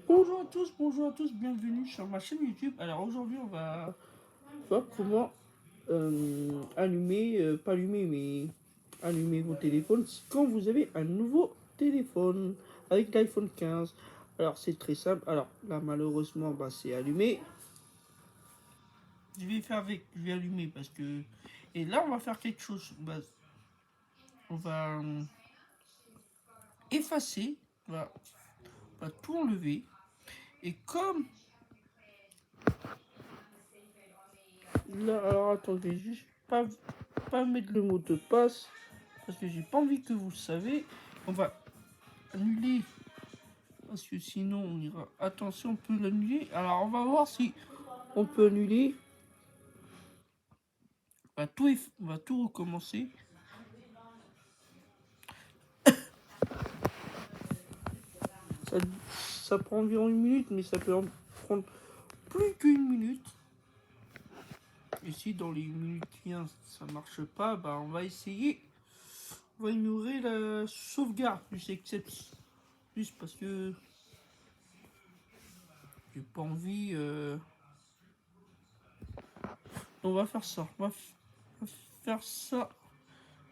Bonjour à tous, bienvenue sur ma chaîne YouTube. Alors aujourd'hui on va voir comment allumer, pas allumer mais allumer vos téléphones quand vous avez un nouveau téléphone avec l'iPhone 15. Alors c'est très simple, alors là malheureusement bah, c'est allumé. Je vais allumer parce que... Et là on va faire quelque chose, bah, on va effacer, on va tout enlever. Et comme... Là, alors attendez, juste pas mettre le mot de passe parce que j'ai pas envie que vous le savez. On va annuler parce que sinon on ira. Attention, on peut l'annuler. Alors on va voir si on peut annuler. On va tout recommencer. Ça, ça prend environ 1 minute, mais ça peut en prendre plus d'1 minute. Et si dans les minutes qui viennent ça marche pas, bah on va essayer. On va ignorer la sauvegarde du Accept. Juste parce que j'ai pas envie. On va faire ça. On va faire ça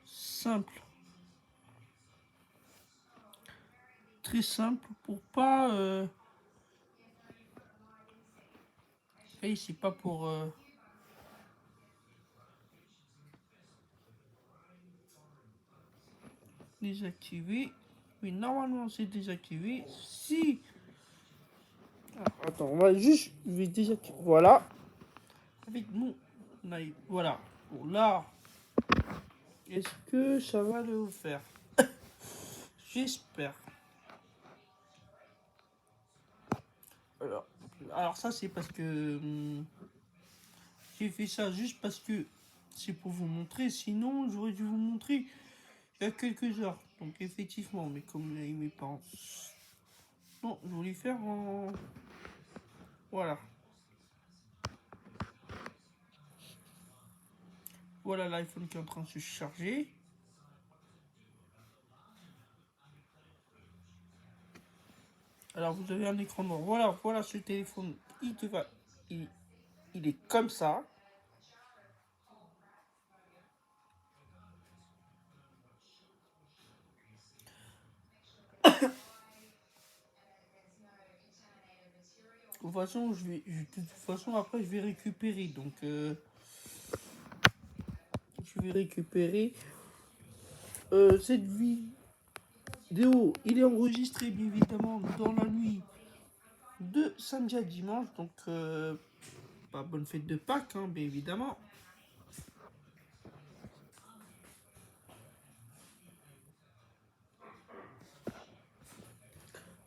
simple. Très simple pour pas. Et c'est pas pour. Désactiver. Oui, normalement c'est désactivé. Si. Alors, attends, on va juste. Je vais désactiver. Voilà. Avec nous. Voilà. Bon, là. Est-ce que ça va le faire? J'espère. Alors ça c'est parce que j'ai fait ça juste parce que c'est pour vous montrer. Sinon j'aurais dû vous montrer il y a quelques heures. Donc effectivement, mais comme mes parents. Non, je voulais faire en. Voilà. Voilà l'iPhone qui est en train de se charger. Alors vous avez un écran noir. Voilà ce téléphone. Il est comme ça. De toute façon après je vais récupérer. Donc je vais récupérer cette vidéo. Il est enregistré bien évidemment dans la nuit de samedi à dimanche. Donc bonne fête de Pâques, hein, bien évidemment.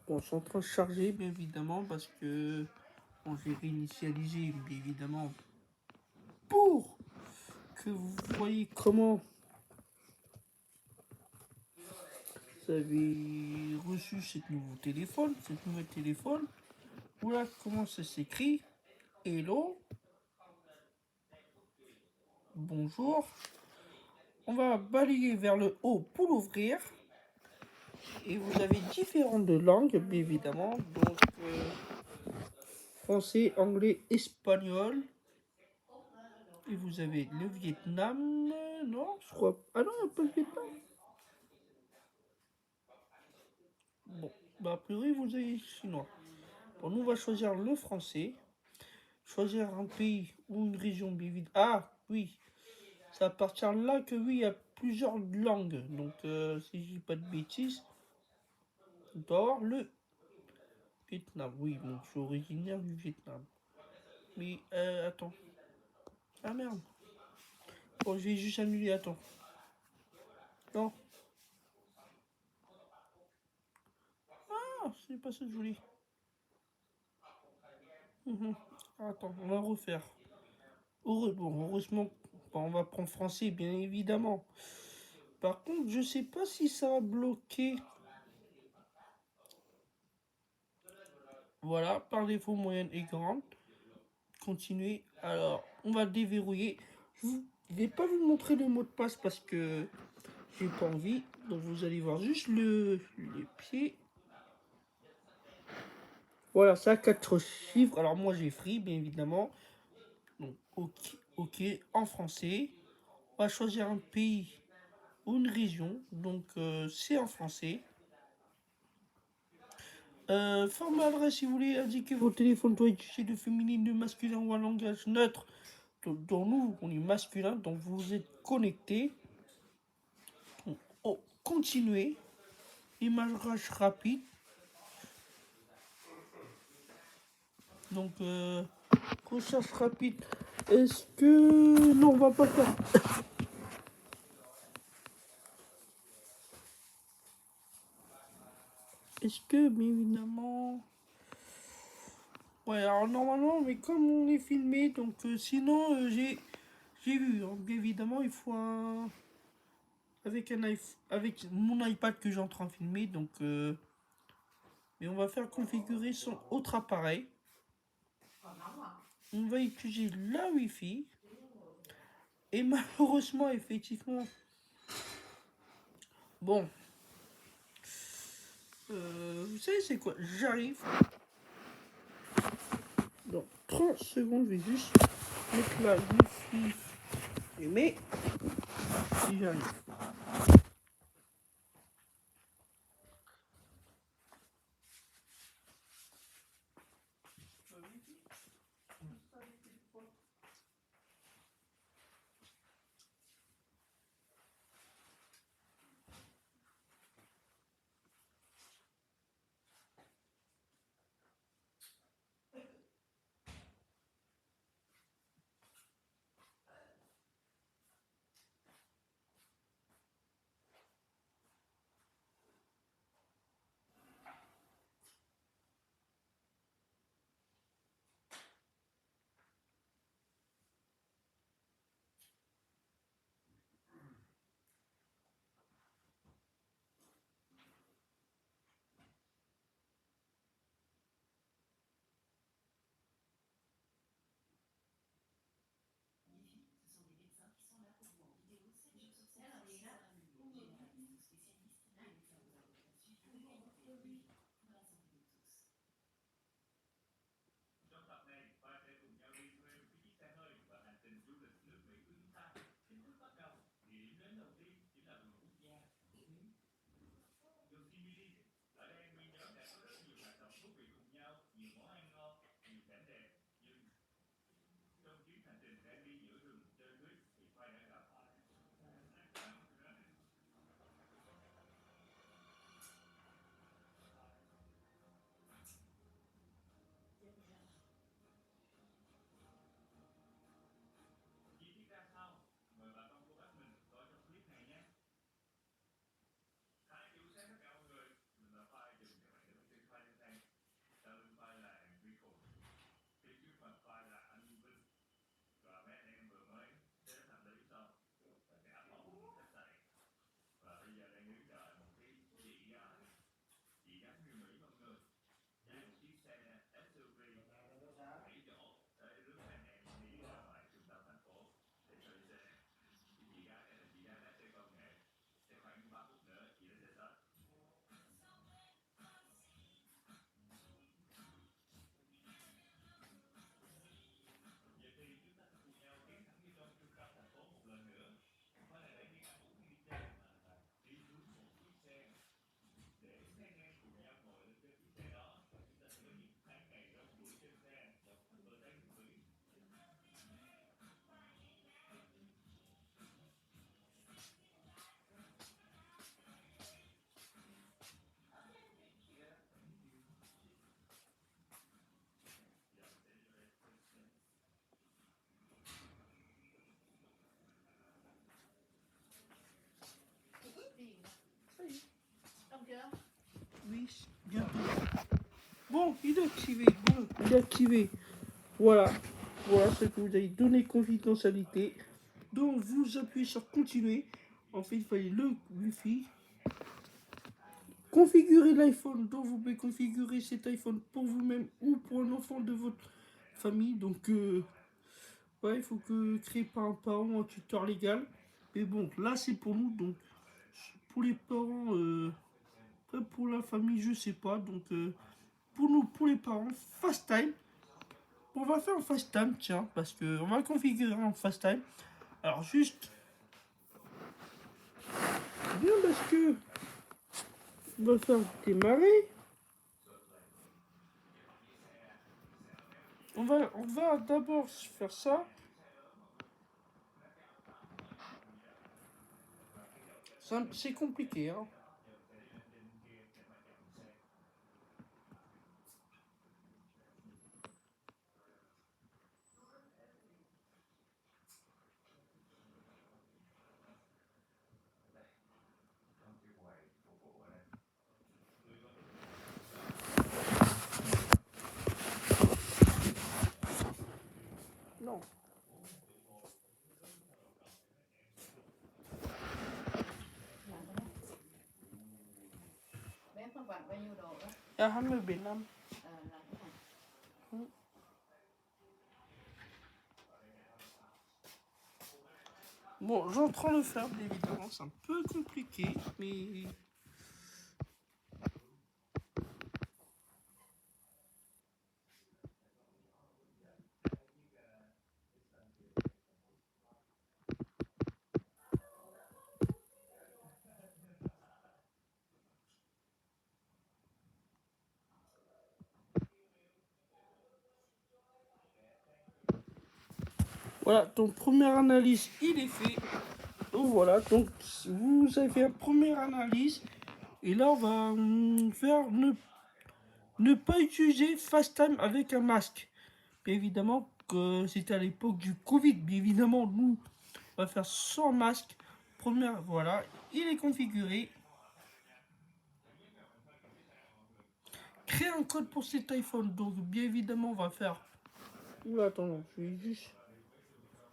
Bon, je suis en train de charger, bien évidemment, parce que bon, je vais réinitialiser, bien évidemment, pour que vous voyez comment vous avez reçu ce nouveau téléphone, Voilà comment ça s'écrit. Hello. Bonjour. On va balayer vers le haut pour l'ouvrir. Et vous avez différentes langues, bien évidemment. Donc, français, anglais, espagnol. Et vous avez le Vietnam. Non, je crois. Ah non, il n'y a pas le Vietnam. Bon, bah, a priori, vous avez chinois. Bon, nous, on va choisir le français. Choisir un pays ou une région bien vide. Ah, oui. C'est à partir de là que, oui, il y a plusieurs langues. Donc, si je dis pas de bêtises, on doit avoir le Vietnam. Oui, bon, je suis originaire du Vietnam. Mais, attends. Ah, merde. Bon, je vais juste annuler, attends. Non. Ah, c'est pas ça que je voulais. Attends, on va refaire. Heureusement, on va prendre français, bien évidemment. Par contre, je sais pas si ça va bloquer. Voilà, par défaut, moyenne et grande. Continuer. Alors, on va déverrouiller. Je vais pas vous montrer le mot de passe parce que j'ai pas envie. Donc, vous allez voir juste les pieds. Voilà, ça 4 chiffres. Alors moi j'ai Free, bien évidemment. Donc ok, en français. On va choisir un pays ou une région. Donc c'est en français. Format adresse, si vous voulez indiquer votre téléphone doit utiliser de féminin, de masculin ou un langage neutre. Dont nous, on est masculin, donc vous êtes connecté. Oh, continuez. Image rapide. Donc, recherche rapide. Est-ce que... Non, on va pas faire. Est-ce que, bien évidemment... Ouais, alors normalement, mais comme on est filmé, donc sinon, j'ai vu, hein, bien évidemment, il faut un... Avec mon iPad que j'ai en train de filmer, donc... mais on va faire configurer son autre appareil. On va utiliser la Wi-Fi. Et malheureusement, effectivement... Bon... vous savez c'est quoi? J'arrive. Dans 30 secondes, je vais juste mettre la Wi-Fi. Mais si j'arrive. Oui, bientôt. Bon, il est activé. Bon, il est activé. Voilà. Voilà ce que vous avez donné confidentialité. Donc, vous appuyez sur continuer. En fait, il fallait le Wi-Fi. Configurer l'iPhone. Donc, vous pouvez configurer cet iPhone pour vous-même ou pour un enfant de votre famille. Donc, ouais, il faut que créer par un parent ou un tuteur légal. Mais bon, là, c'est pour nous. Donc, pour les parents, pour la famille, je sais pas. Donc, pour nous, pour les parents, FaceTime. On va faire un FaceTime, tiens, parce que on va configurer un FaceTime. Alors juste, bien parce que on va faire démarrer. On va d'abord faire ça. C'est compliqué, hein. Non. Bon, je suis en train de le faire, évidemment, c'est un peu compliqué, mais... Voilà, donc première analyse, il est fait. Donc voilà, donc vous avez fait une première analyse. Et là, on va faire ne pas utiliser FaceTime avec un masque. Bien évidemment que c'était à l'époque du Covid. Bien évidemment, nous, on va faire sans masque. Première, voilà, il est configuré. Créer un code pour cet iPhone. Donc, bien évidemment, on va faire... Oula, attends, je vais juste...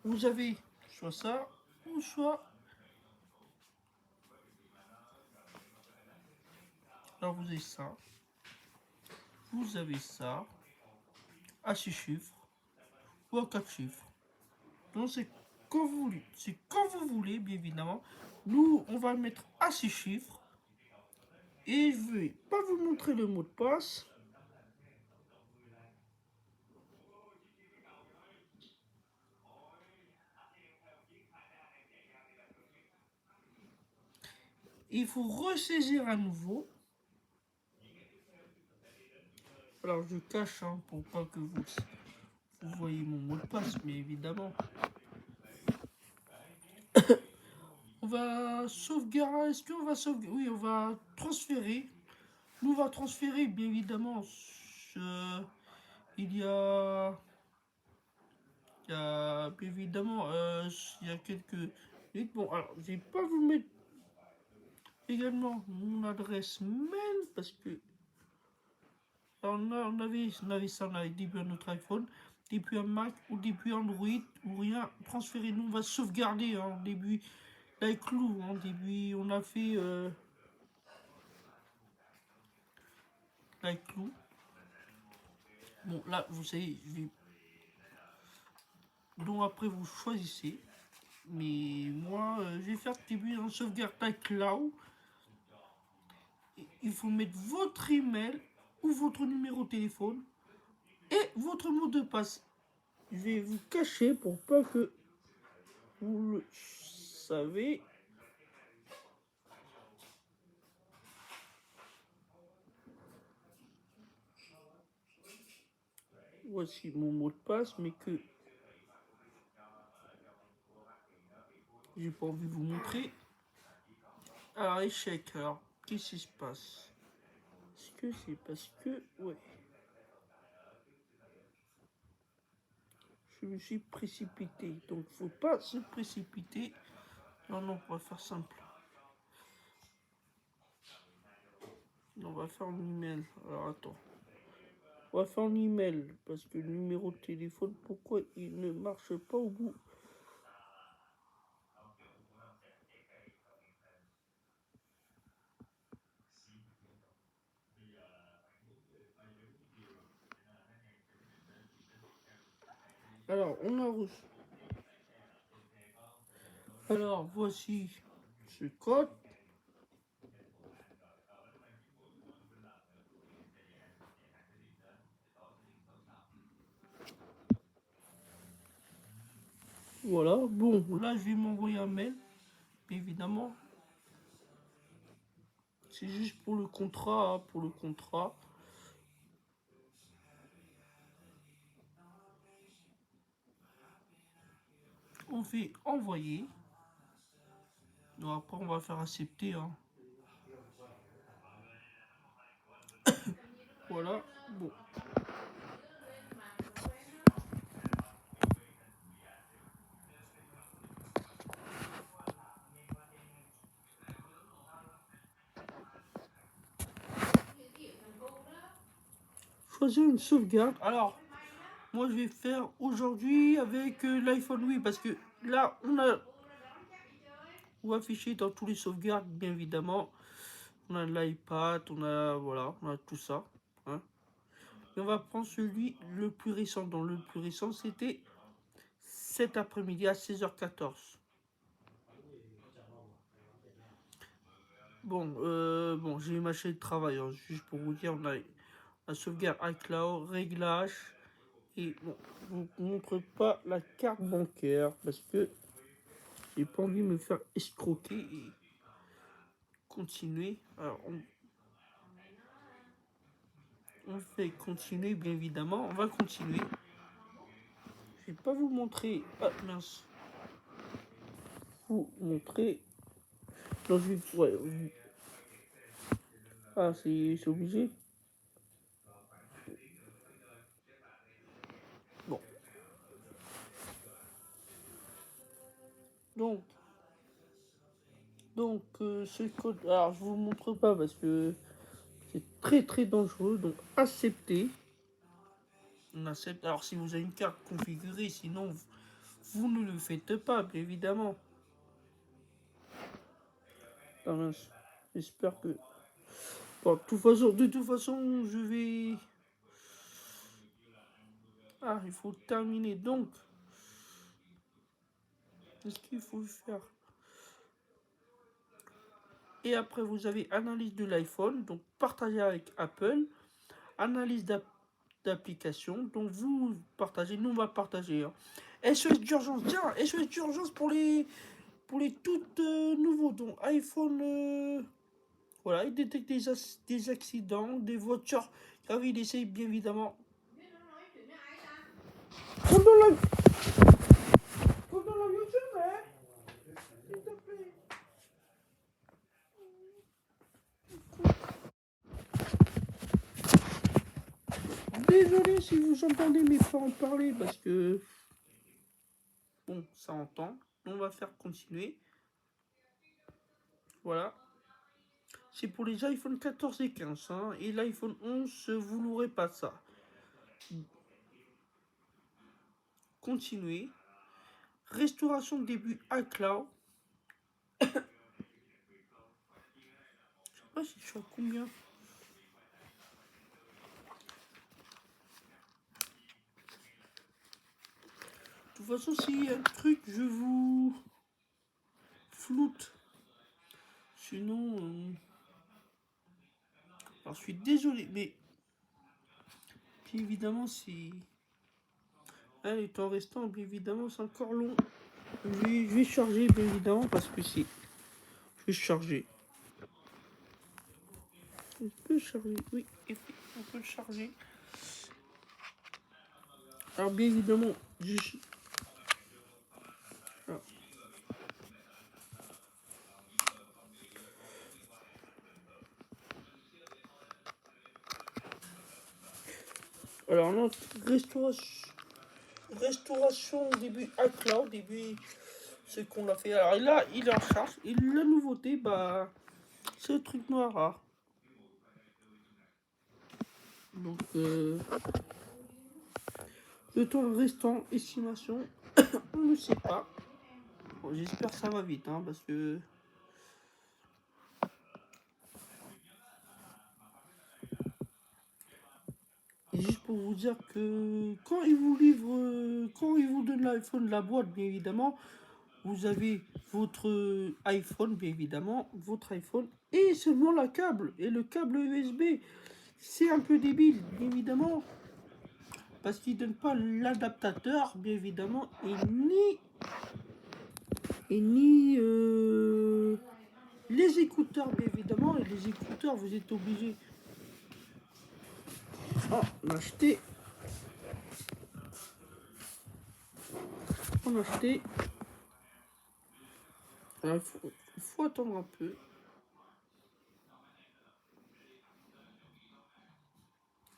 Vous avez soit ça, ou soit... Alors, vous avez ça. Vous avez ça. À 6 chiffres. Ou à 4 chiffres. Donc, c'est quand vous voulez. C'est quand vous voulez, bien évidemment. Nous, on va le mettre à 6 chiffres. Et je vais pas vous montrer le mot de passe. Il faut ressaisir à nouveau. Alors je cache hein, pour pas que vous voyez mon mot de passe, mais évidemment. On va sauvegarder. Est-ce qu'on va sauvegarder? Oui, on va transférer. Nous, on va transférer, bien évidemment. Il y a. Bien évidemment, il y a quelques minutes. Bon, alors, je vais pas vous mettre également mon adresse mail parce que on avait ça, on avait depuis notre iPhone, depuis un Mac ou depuis Android ou rien transféré. Nous, on va sauvegarder en début l'iCloud. En début, on a fait l'iCloud. Bon, là, vous savez, donc après, vous choisissez. Mais moi, je vais faire début en sauvegarde iCloud. Il faut mettre votre email ou votre numéro de téléphone et votre mot de passe. Je vais vous cacher pour pas que vous le savez. Voici mon mot de passe, mais que j'ai pas envie de vous montrer. Alors, échec. Alors, qu'est-ce qui se passe? Est-ce que c'est parce que... Ouais. Je me suis précipité. Donc, faut pas se précipiter. Non, non, on va faire simple. On va faire un email. Alors, attends. On va faire un email. Parce que le numéro de téléphone, pourquoi il ne marche pas au bout? Alors, on a reçu. Alors, voici ce code. Voilà, bon, là je vais m'envoyer un mail, évidemment. C'est juste pour le contrat, hein, pour le contrat. On fait envoyer. Donc après on va faire accepter. Hein. Voilà, bon. Choisir une sauvegarde. Alors, moi je vais faire aujourd'hui avec l'iPhone 8 parce que là on va afficher dans tous les sauvegardes, bien évidemment. On a l'iPad, on a voilà, on a tout ça. Hein. Et on va prendre celui le plus récent. Donc le plus récent c'était cet après-midi à 16h14. Bon, j'ai ma chaîne de travail, hein, juste pour vous dire, on a la sauvegarde iCloud, réglage, et bon, je vous montre pas la carte bancaire parce que j'ai pas envie de me faire escroquer et continuer. Alors, on fait continuer, bien évidemment, on va continuer. Je vais pas vous montrer, ah mince, vous montrer, non, je vais, ouais, ah c'est obligé. Bon, donc ce code, alors je vous montre pas parce que c'est très dangereux, donc accepter. On accepte. Alors si vous avez une carte configurée, sinon vous ne le faites pas, bien évidemment. Ah mince, j'espère que... Bon, de toute façon, je vais... Ah, il faut terminer, donc... Qu'est-ce qu'il faut faire? Et après, vous avez analyse de l'iPhone, donc partager avec Apple. Analyse d'application, donc vous partagez, nous on va partager. Hein. SOS d'urgence, tiens, SOS d'urgence pour les toutes nouveaux, donc iPhone... Voilà, il détecte des accidents, des voitures graves, il essaye bien évidemment... Pendant la voiture, hein? S'il te plaît. Désolé si vous entendez mes parents parler parce que... Bon, ça entend. On va faire continuer. Voilà. C'est pour les iPhone 14 et 15. Hein, et l'iPhone 11, vous n'aurez pas ça. Continuer. Restauration de début iCloud. Je sais pas si je suis à combien. De toute façon, s'il y a un truc, je vous floute. Sinon, alors je suis désolé, mais bien évidemment, si... Ah, les temps restants, bien évidemment, c'est encore long. Je vais charger, bien évidemment, parce que c'est... Je vais charger. On peut charger, oui, on peut le charger. Alors, bien évidemment, alors, notre restauration début iCloud, début ce qu'on a fait. Alors là, il est en charge. Et la nouveauté, bah, c'est le truc noir rare. Donc, le temps restant, estimation, on ne sait pas. Bon, j'espère que ça va vite, hein, parce que... Et juste pour vous dire que quand ils vous livrent, quand ils vous donnent l'iPhone, la boîte, bien évidemment, vous avez votre iPhone, bien évidemment, votre iPhone, et seulement la câble, et le câble USB. C'est un peu débile, bien évidemment, parce qu'ils ne donnent pas l'adaptateur, bien évidemment, et ni et ni les écouteurs, bien évidemment. Et les écouteurs, vous êtes obligés d'en acheter. En acheter. Il faut attendre un peu.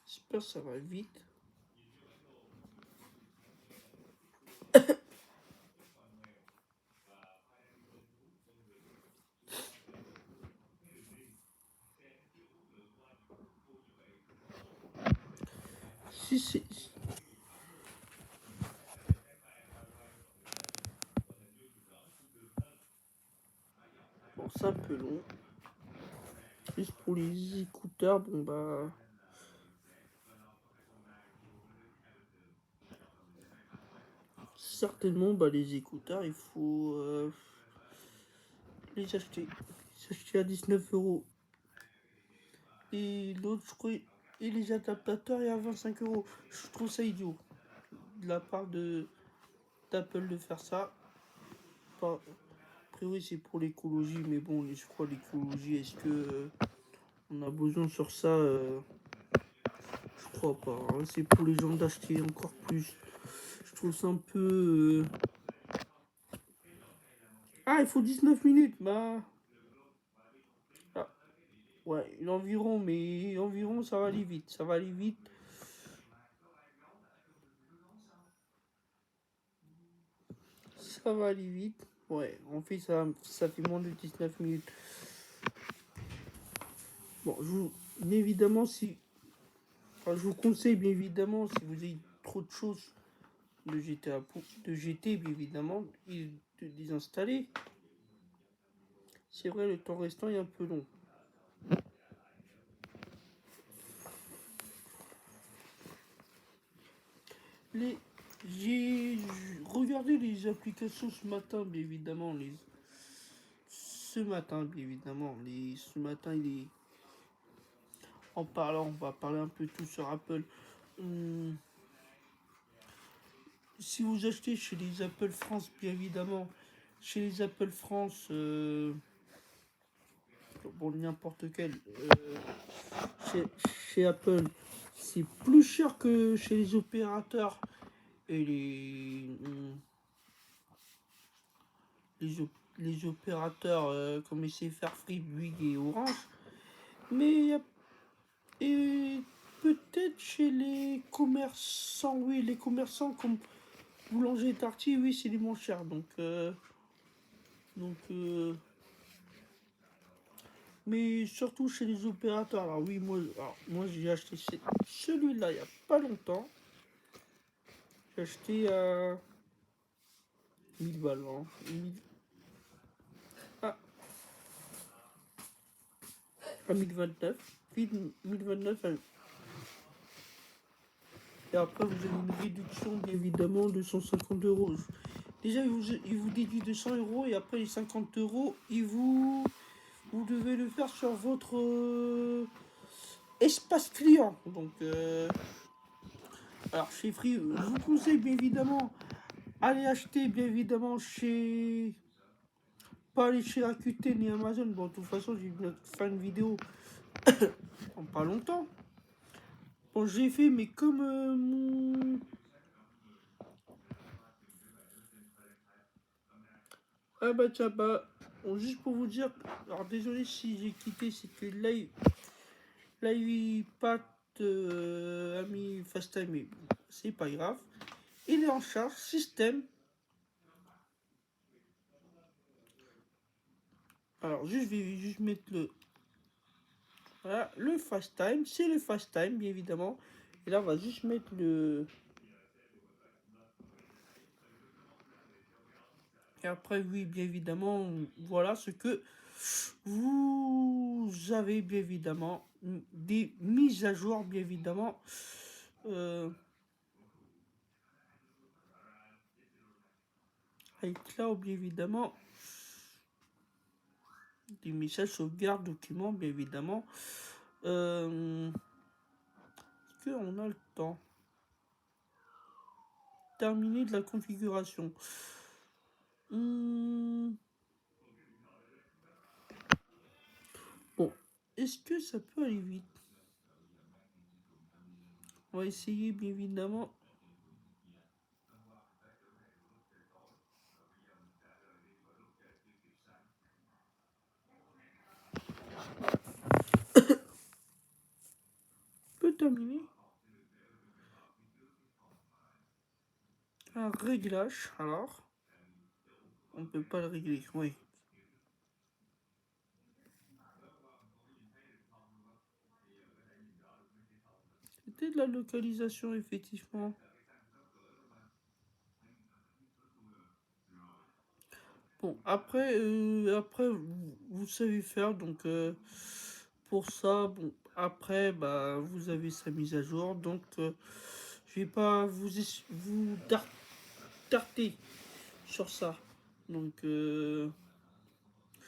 J'espère que ça va vite. Si c'est... Bon, c'est un peu long. Juste pour les écouteurs, bon bah... Certainement, bah, les écouteurs, il faut les acheter. Les acheter à 19 euros. Et l'autre, je crois, et les adaptateurs est à 25 euros. Je trouve ça idiot de la part d'Apple de faire ça. Pas, a priori, c'est pour l'écologie, mais bon, je crois l'écologie, est-ce que on a besoin sur ça je crois pas. Hein. C'est pour les gens d'acheter encore plus. Je trouve ça un peu. Ah, il faut 19 minutes. Bah. Ah, ouais, environ, mais environ, ça va aller vite. Ça va aller vite. Ça va aller vite. Ouais, en fait, ça fait moins de 19 minutes. Bon, bien évidemment, si. Enfin, je vous conseille, bien évidemment, si vous avez trop de choses de GT, bien évidemment, et de désinstaller. C'est vrai, le temps restant est un peu long. J'ai regardé les applications ce matin, bien évidemment. Ce matin, bien évidemment. Ce matin, en parlant, on va parler un peu tout sur Apple. Hum, si vous achetez chez les Apple France, bien évidemment, chez les Apple France, bon, n'importe quel, chez, chez Apple, c'est plus cher que chez les opérateurs et les opérateurs comme SFR, Free, Bouygues et Orange. Mais et peut-être chez les commerçants, oui, les commerçants comme Boulanger et Tarty, oui, c'est les moins chers. Donc mais surtout chez les opérateurs. Alors oui, moi j'ai acheté celui-là il n'y a pas longtemps. J'ai acheté à 1000 balles. Hein. Ah, à 1029. 1029. Et après, vous avez une réduction, bien évidemment, de 150 euros. Déjà, il vous déduit 200 euros et après les 50 euros, vous devez le faire sur votre espace client. Donc, alors chez Free, je vous conseille bien évidemment, allez acheter bien évidemment chez. Pas aller chez Rakuten ni Amazon. Bon, de toute façon, j'ai fait une vidéo en pas longtemps. Bon, j'ai fait, mais comme mon. Ah bah tiens, bah, bon, juste pour vous dire, alors désolé si j'ai quitté, c'est que l'iPad a mis fast time, mais bon, c'est pas grave. Il est en charge, système. Alors juste, je vais juste mettre le. Voilà, le fast time, c'est le fast time, bien évidemment. Et là, on va juste mettre le. Et après, oui, bien évidemment, voilà ce que vous avez, bien évidemment, des mises à jour, bien évidemment. iCloud, bien évidemment. Des messages sauvegarde, documents, bien évidemment. Est-ce qu'on a le temps? Terminer de la configuration. Hmm, Bon, est-ce que ça peut aller vite? On va essayer, bien évidemment. Peut terminer. Un réglage, alors. On peut pas le régler, oui. C'était de la localisation, effectivement. Bon, après vous savez faire, donc pour ça, bon, après, bah, vous avez sa mise à jour, donc je vais pas vous tarter sur ça. Donc,